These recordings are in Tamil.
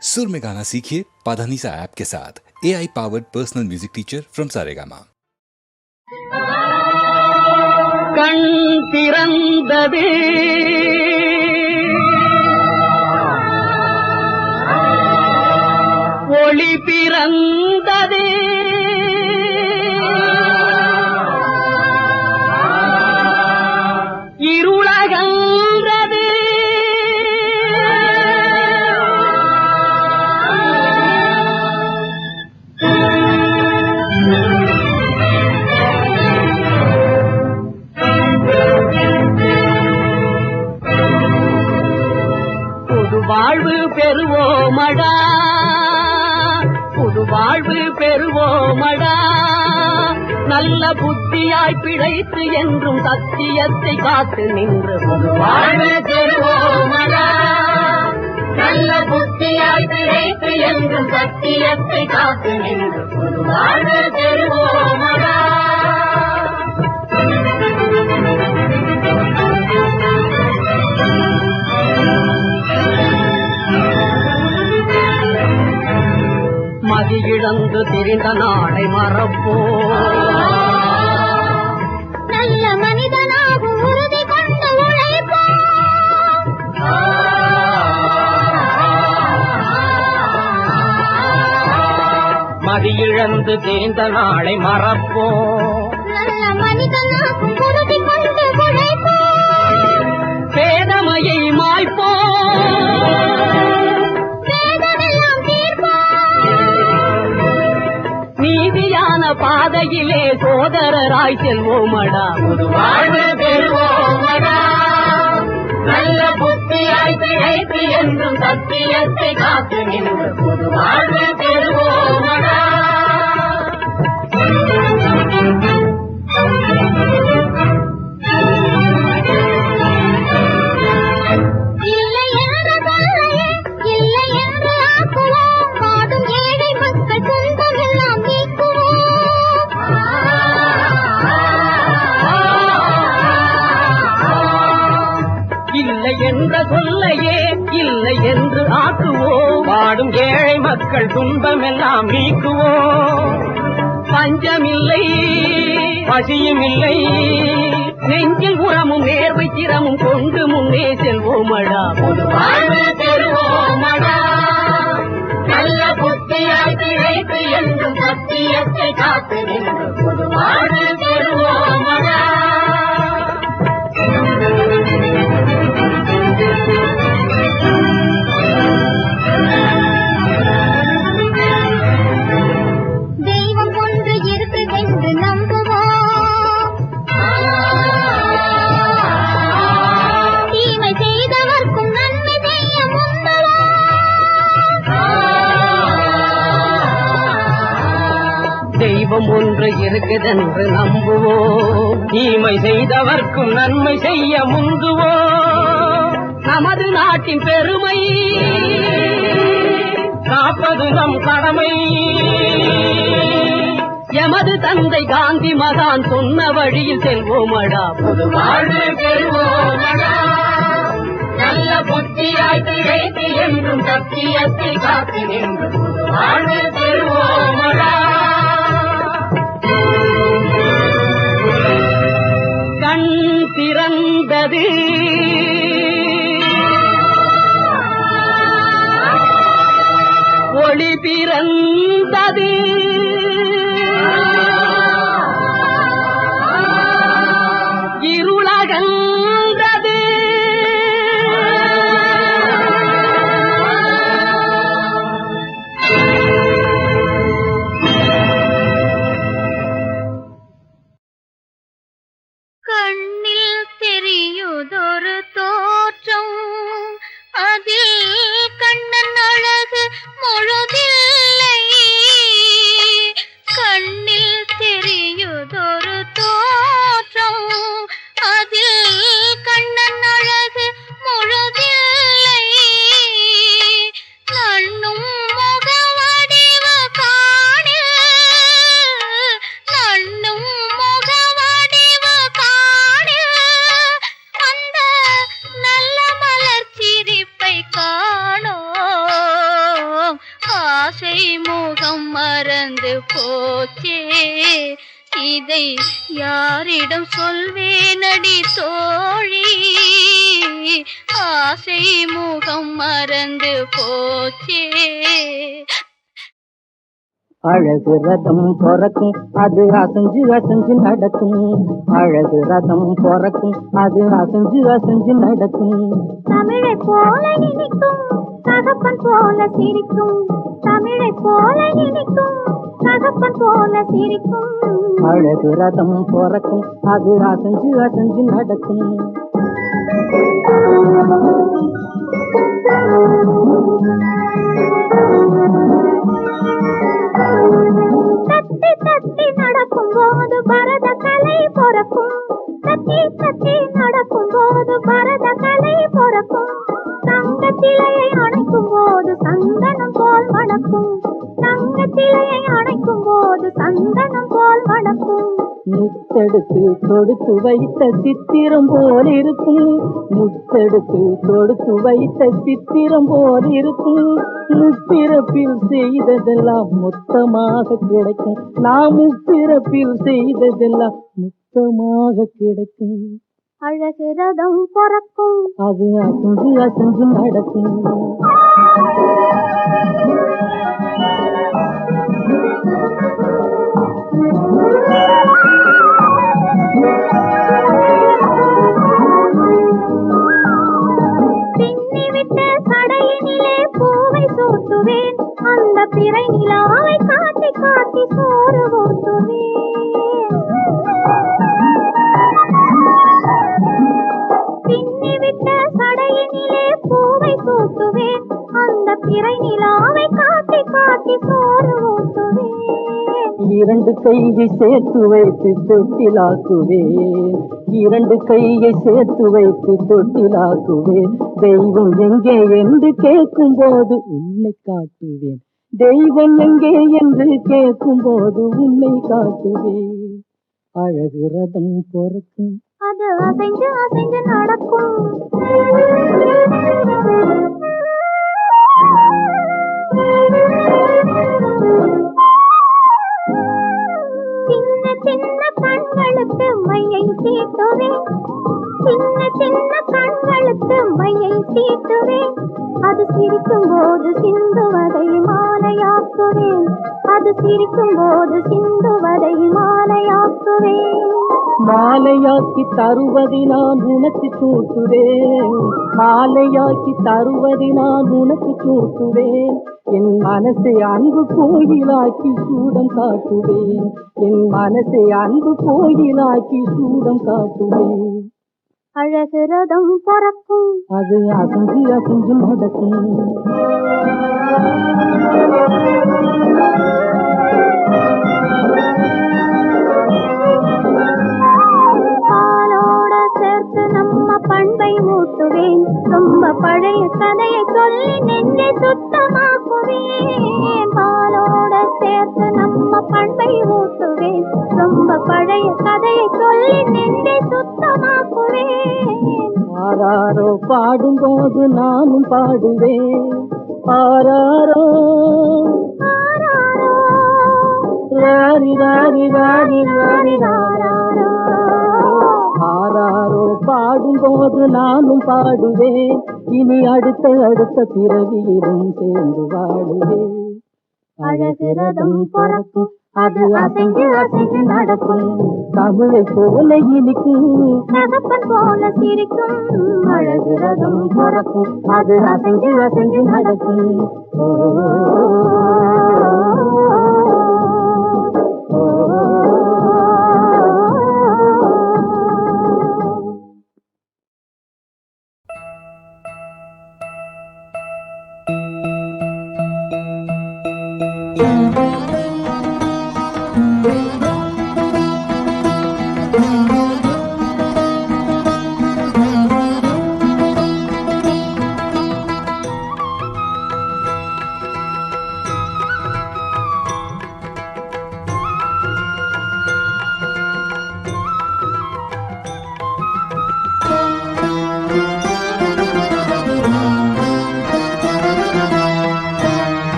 सुर में गाना सीखिए पाधानीसा ऐप के साथ। AI powered personal music teacher from Saregama. கண் திறந்தது ஒளி பிறந்தது இருளகன்றது வாழ்வு பெறுவோமடா, புது வாழ்வு பெறுவோமடா, நல்ல புத்தியாய் பிழைத்து என்றும் சத்தியத்தை காத்து நின்று புது வாழ்வு பெறுவோமடா, நல்ல புத்தியாய் பிழைத்து என்றும் சத்தியத்தை காத்து நின்று புது வாழ்வு பெறுவோமடா. மதியிழந்து திரிந்த நாளை மறப்போம், நல்ல மனிதனாக உறுதி கொண்டு உழைப்போம். மதியிழந்து திரிந்த நாளை மறப்போம், நல்ல மனிதனாக உறுதி கொண்டு உழைப்போம். பேதமையை மாய்ப்போம், நீதியான பாதையிலே சோதரராய் செல்வோமடா, புது வாழ்வு பெறுவோமடா, நல்ல புத்தியாய் பிழைத்து என்றும் சத்தியத்தை காத்து நின்று புது வாழ்வு பெறுவோமடா. இல்லை என்று சொல்லையே, இல்லை என்று ஆக்குவோம், பாடும் ஏழை மக்கள் துன்பமெல்லாம் நீக்குவோம். இல்லை என்ற சொல்லையே இல்லை என்று ஆக்குவோம், பாடும் ஏழை மக்கள் துன்பமெல்லாம் நீக்குவோம். பஞ்சமில்லை பசியும் இல்லை, நெஞ்சில் உரமும் நேர்வை திறமும் கொண்டு முன்னே செல்வோமடா, புது வாழ்வு பெறுவோமடா, நல்ல புத்தியாய் பிழைத்து என்றும் சத்தியத்தை காத்து நின்று புது வாழ்வு பெறுவோமடா. தெய்வம் ஒன்று இருக்குதென்று நம்புவோம், தீமை செய்தவர்க்கும் நன்மை செய்ய முந்துவோம். தெய்வம் ஒன்று இருக்குதென்று நம்புவோம், தீமை செய்தவர்க்கும் நன்மை செய்ய முந்துவோம். நமது நாட்டின் பெருமை காப்பது நம் கடமை, எமது தந்தை காந்தி மகான் சொன்ன வழியில் செல்வோமடா, புது வாழ்வு பெறுவோமடா, நல்ல புத்தியாய் பிழைத்து என்றும் சத்தியத்தை காத்து நின்று புது வாழ்வு பெறுவோமடா. கண் திறந்தது ஒளி பிறந்தது இருளகன்றது கண்ணில் தெரியுதொரு தோற்றம், அதில் கண்ணன் அழகு முழுதில்லை. ஆசை முகம் மறந்து போச்சே, இதை யாரிடம் சொல்வேனடி தோழி? ஆசை முகம் மறந்து போச்சே. அழகு ரதம் பொறக்கும் அது அசைஞ்சு அசைஞ்சு நடக்கும். அழகு ரதம் பொறக்கும் அது அசைஞ்சு அசைஞ்சு நடக்கும். தமிழை போல இனிக்கும் தகப்பன் போல சிரிக்கும். தமிழை போல இனிக்கும் தகப்பன் போல சிரிக்கும். அழகு ரதம் பொறக்கும் அது அசைஞ்சு அசைஞ்சு நடக்கும். தத்தி தத்தி நடக்கும் போது பரத கலை பொறக்கும். தத்தி தத்தி நடக்கும் போது பரத கலை பொறக்கும். தங்க சிலையை அணைக்கும் போது சந்தனம் போல் மணக்கும். தங்க சிலையை அணைக்கும் போது சந்தனம் போல் மணக்கும். முத்தெடுத்து தொடுத்து வைத்த சித்திரம் போல் இருக்கும். முத்தெடுத்து தொடுத்து வைத்த சித்திரம் போல் இருக்கும். முப்பிறப்பில் செய்ததெல்லாம் மொத்தமாக கிடைக்கும். நாம் முப்பிறப்பில் செய்ததெல்லாம் மொத்தமாக கிடைக்கும். அழகு ரதம் பொறக்கும் அது அசைஞ்சு அசைஞ்சு நடக்கும். பின்னிவிட்ட சடையினிலே பூவை சூட்டுவேன். அந்த பிறை நிலாவை காட்டி காட்டி சோறு ஊட்டுவேன். பின்னிவிட்ட சடையினிலே பூவை சூட்டுவேன். அந்த பிறை நிலாவை காட்டி காட்டி சோறு ஊட்டுவேன். இரண்டு கையை சேர்த்து வைத்து தொட்டிலாக்குவேன். இரண்டு கையை சேர்த்து வைத்து தொட்டிலாக்குவேன். தெய்வம் எங்கே என்று கேட்கும் போது உன்னை காட்டுவேன். தெய்வம் எங்கே என்று கேட்கும் போது உன்னை காட்டுவேன். அழகு ரதம் பொறக்கும் அது அசைஞ்சு அசைஞ்சு நடக்கும். சின்ன சின்ன கண்களுக்கு மையை தீட்டுவேன். சின்ன சின்ன கண்களுக்கு மையை தீட்டுவேன். அது சிரிக்கும் போது சிந்துவதை மாலையாக்குவேன். அது சிரிக்கும் போது சிந்துவதை மாலையாக்குவேன். மாலையாக்கி தருவதை நான் உனக்கு சூட்டுவேன். மாலையாக்கி தருவதை நான் உனக்கு சூட்டுவேன். என் மனசை அன்பு கோயிலாக்கி சூடம் காட்டுவேன். என் மனசை அன்பு கோயிலாக்கி சூடம் காட்டுவேன். அழகு ரதம் பொறக்கும் அது அசைஞ்சு அசைஞ்சு நடக்கும். பாலோட சேர்த்து நம்ம பண்பை மூட்டுவேன். ரொம்ப பழைய கதையை சொல்லி நெஞ்சை சுத்தமாக்குவேன். பாலோட சேர்த்து நம்ம பண்பை ஊட்டுவேன். ரொம்ப பழைய கதையை சொல்லி நெஞ்சை சுத்தமாக்குவேன். ஆராரோ பாடும்போது நானும் பாடுவேன். ஆராரோ ஆராரோ ராரி ராரி ராரி ராரி ராராரோ. ஆராரோ பாடும்போது நானும் பாடுவேன். இனி அடுத்த அடுத்த பிறவியிலும் சேர்ந்து வாழுவேன். அழகு ரதம் பொறக்கும் அது அசைஞ்சு அசைஞ்சு நடக்கும். தமிழை போல இனிக்கும் தகப்பன் போல சிரிக்கும். அழகு ரதம் பொறக்கும் அது அசைஞ்சு அசைஞ்சு நடக்கும். ஓ,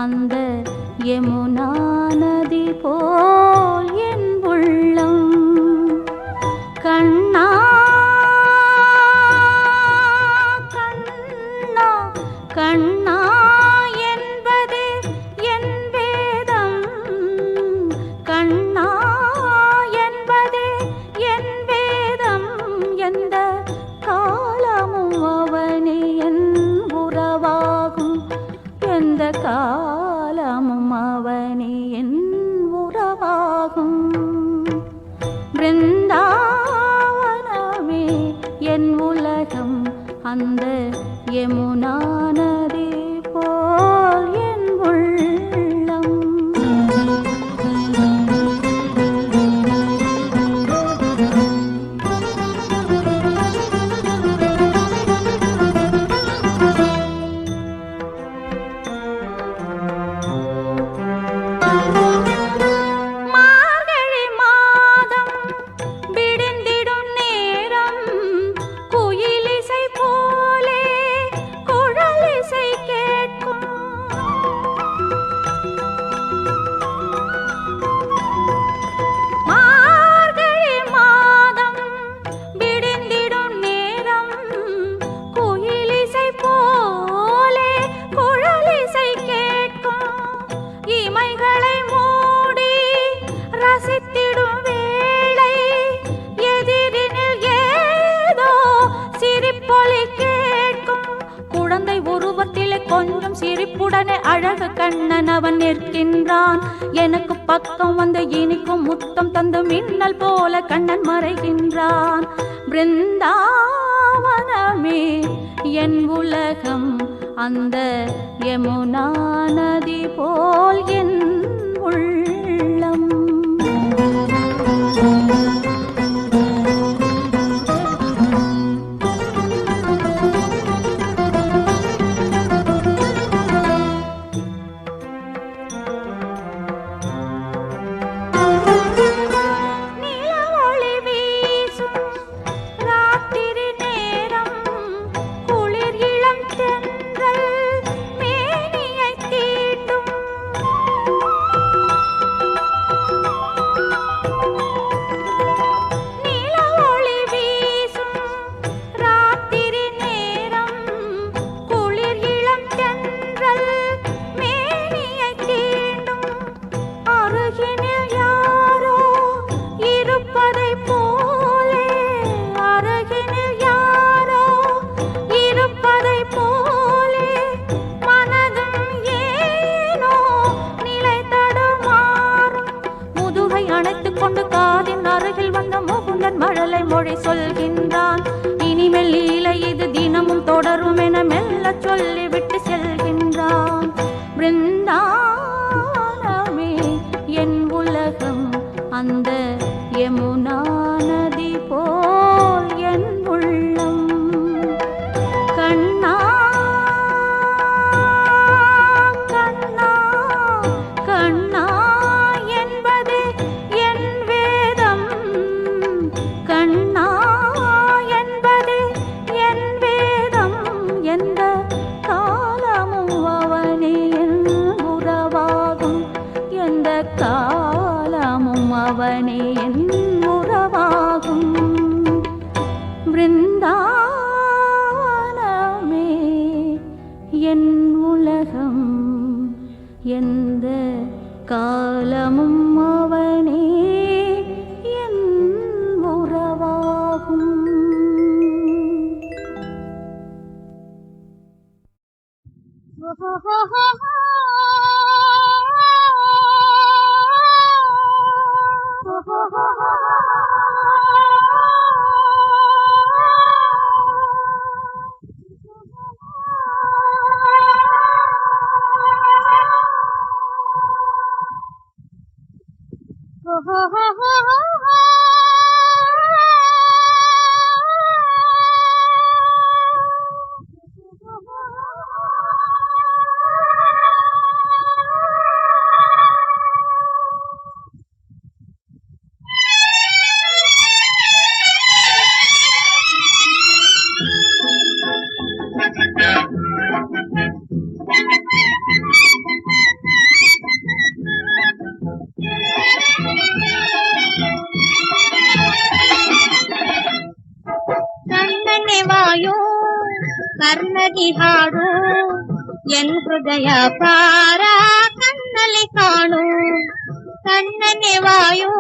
அந்த யமுனா நதி போல் என் உள்ளம். கண்ணா கண்ணா கண்ணா என்பதே என் வேதம். கண்ணா என்பதே என் வேதம். எந்த காலமும் அவனே என் உறவாகும். எந்த காலமும் அவனே என் உறவாகும். பிருந்தாவனமே என் உலகம். அந்த யமுனா நதி போல் என் உள்ளம். மார்கழி மாதம் விடிந்திடும் நேரம் குயிலிசை போலே குழலிசை கேட்கும். மார்கழி மாதம் விடிந்திடும் நேரம் குயிலிசை போலே குழலிசை கேட்கும். இமைகளை மூடி ரசித்திடும் வேளை எதிரினில் ஏதோ சிரிப்பொலி கேட்கும். குழந்தை உருவத்திலே கொஞ்சம் சிரிப்புடனே அழகு கண்ணன் அவன் நிற்கின்றான். எனக்கு பக்கம் வந்து இனிக்கும் முத்தம் தந்து மின்னல் போல கண்ணன் மறைகின்றான். பிருந்தாவனமே என் உலகம். அந்த யமுனா நதி போல் என் உள்ளம். நிலவொளி வீசும் ராத்திரி நேரம் குளிர் இளம் தென்றல் மேனியை தீண்டும். நிலவொளி வீசும் ராத்திரி நேரம் குளிர் இளம் தென்றல் மேனியை தீண்டும். அருகினில் யாரோ இருப்பதைப் போலே அருகினில் யாரோ இருப்பதைப் போலே மனதும் ஏனோ நிலை தடுமாறும். முதுகை அணைத்துக் கொண்டு காதின் அருகில் வந்த முகுந்தன் மழலை மொழி சொல்கின்றான். இனிமேல் லீலை இது தினமும் தொடரும் என மெல்ல சொல்லிவிட்டு செல்கின்றான். பிருந்தாவனமே என் உலகம். அந்த யமுனா நதி போல் என் உள்ளம். கண்ணா கண்ணா கண்ணா என்பதே என் வேதம். கண்ணா ವಾಯು ಕರ್ಣದಿ ಹಾಡು ಎನ್ ಹೃದಯ ಪಾರ ಕಣ್ಣಲ್ಲಿ ಕಾಣು ತಣ್ಣನೆ ವಾಯು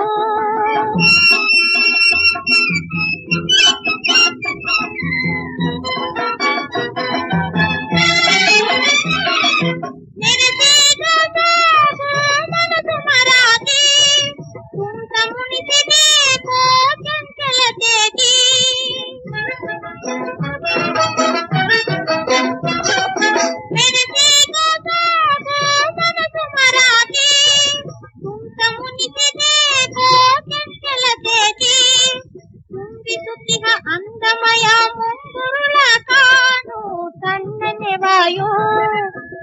ಮನದು ಮರಾಗಿ ಕುಂತ ಮುನಿಸಿದೇಕೋ ಚಂಚಲತೆಗಿ ಮನದು ಮರಾಗಿ ಕುಂತ ಮುನಿಸಿದೇಕೋ ಚಂಚಲತೆಗಿ ತುಂಬಿಸುತ್ತಿಹ ಅಂದಮಯ ಮುಂಗುರುಳ ಕಾಣು ತಣ್ಣನೆ ವಾಯು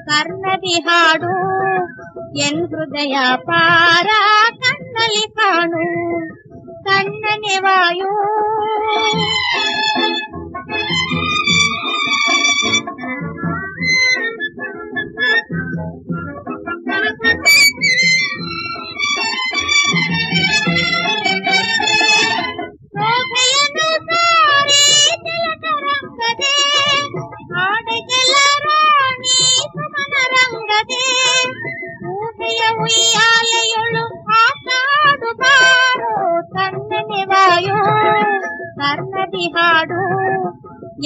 ಕರ್ಣದಿ ಹಾಡು ಎನ್ ಹೃದಯ ಪಾರ ಕಣ್ಣಲ್ಲಿ ಕಾಣು ತಣ್ಣನೆ ವಾಯು ಶೋಭೆಯನ್ನು ಸಾರಿ ತಿಲಕರಂಗದೆ ಹಾಡೆಗೆಲ್ಲ ರಾಣಿ ಸುಮನ ರಂಗದೆ ಊಹೆಯ ಉಯ್ಯಾಲೆಯೊಳು ಆಟಾಡು ಬಾರೋ ತಣ್ಣನೆ ವಾಯು ಕರ್ಣದಿ ಹಾಡು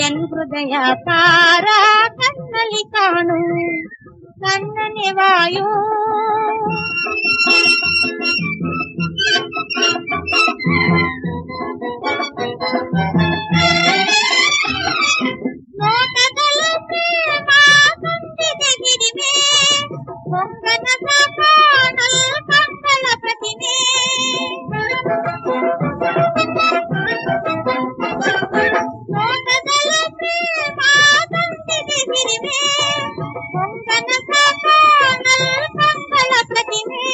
ಎನ್ ಹೃದಯ ಪಾರ ಕಣ್ಣಲ್ಲಿ ಕಾಣು ತಣ್ಣನೆ ವಾಯು ನೋಟದಲ್ಲೂ ಪ್ರೇಮ ತಂದಿದೆ ಗಿರಿಮೆ ಹೊಂಗನ ಕಾಣಲ್ ಕಂಕಳ ಪ್ರತಿಮೆ ನೋಟದಲ್ಲೂ ಪ್ರೇಮ ತಂದಿದೆ ಗಿರಿಮೆ ಹೊಂಗನ ಕಾಣಲ್ ಕಂಕಳ ಪ್ರತಿಮೆ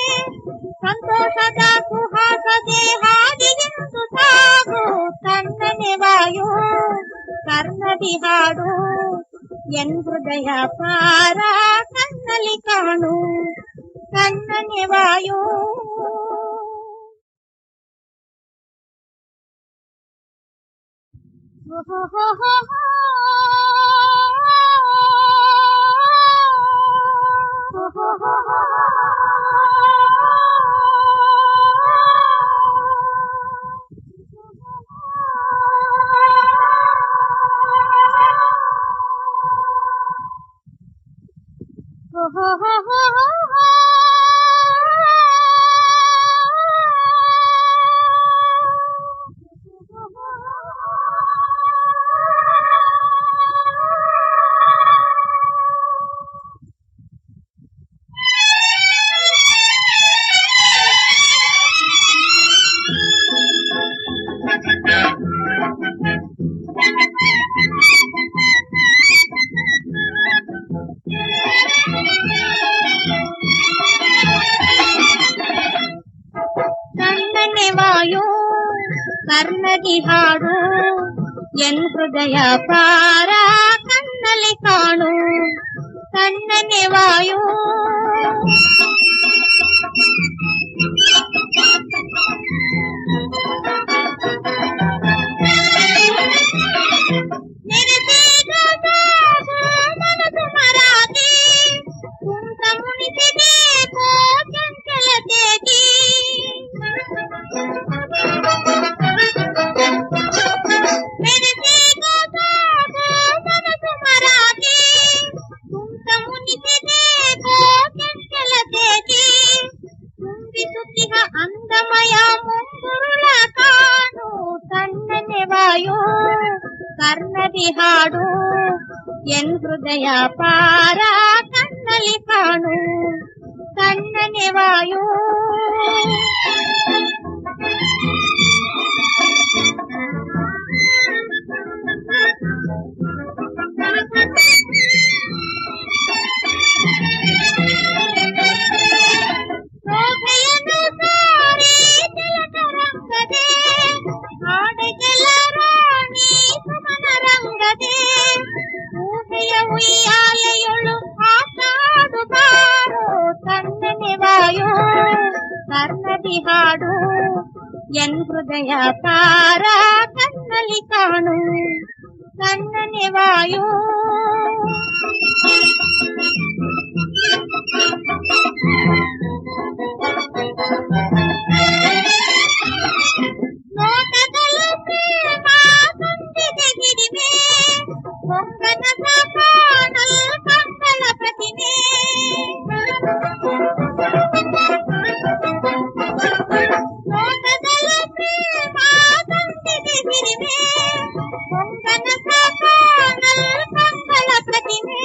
ಸಂತೋಷದ ಸುಹಾಸದೆ ಹಾದಿಗಿಂದು ಸಾಗು ತಣ್ಣನೆ ವಾಯು ಕರ್ಣದಿ ಹಾಡು ಎನ್ ಹೃದಯ ಪಾರ ಕಣ್ಣಲ್ಲಿ ಕಾಣು ತಣ್ಣನೆ ವಾಯು ತಣ್ಣನೆ ವಾಯು ಕರ್ಣದಿ ಹಾಡು ಎನ್ ಹೃದಯ ಪಾರ ಕಣ್ಣಲ್ಲಿ ಕಾಣು ತಣ್ಣನೆ ವಾಯು ಮನದು ಮರಾಗಿ ಕುಂತ ಮುನಿಸಿದೇಕೋ ಚಂಚಲತೆಗಿ ಮನದು ಮರಾಗಿ ಕುಂತ ಮುನಿಸಿದೇಕೋ ಚಂಚಲತೆಗಿ ತುಂಬಿಸುತ್ತಿಹ ಅಂದಮಯ ಮುಂಗುರುಳ ಕಾಣು ತಣ್ಣನೆ ವಾಯು ಕರ್ಣದಿ ಹಾಡು ಎನ್ ಹೃದಯ ಪಾರ ಕಣ್ಣಲ್ಲಿ ಕಾಣು ತಣ್ಣನೆ ವಾಯು ಶೋಭೆಯನ್ನು ಸಾರಿ ತಿಲಕರಂಗದೆ ಹಾಡೆಗೆಲ್ಲ ರಾಣಿ ಸುಮನ ರಂಗದೆ ಊಹೆಯ ಉಯ್ಯಾಲೆಯೊಳು ಆಟಾಡು ಬಾರೋ ತಣ್ಣನೆ ವಾಯು ಕರ್ಣದಿ ಹಾಡು ಎನ್ ಹೃದಯ ಪಾರ ಕಣ್ಣಲ್ಲಿ ಕಾಣು ಕಣ್ಣನೆ ವಾಯು ನೋಟದಲ್ಲ ಪ್ರೇಮ ತಂದಿದೆ ಗಿರಿಮೆ ಹೊಂಗನ ಸಾಕಾಣಲ್ ಕಂಕಣ ಪ್ರತಿಮೆ ನೋಟದಲ್ಲ ಪ್ರೇಮ ತಂದಿದೆ ಗಿರಿಮೆ ಹೊಂಗನ ಸಾಕಾಣಲ್ ಕಂಕಣ ಪ್ರತಿಮೆ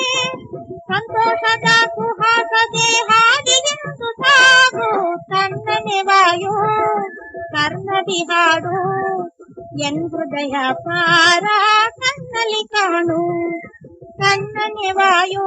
ಸಂತೋಷದ ಸುಹಾಸದೆ ಹಾದಿಗೆಂದು ಸಾಗು ಕಣ್ಣನೆ ವಾಯು ಕರ್ಣದಿ ಹಾಡು ಎನ್ ಹೃದಯ ಪಾರ ಕಣ್ಣಲ್ಲಿ ಕಾಣು ಕಣ್ಣನೆ ವಾಯು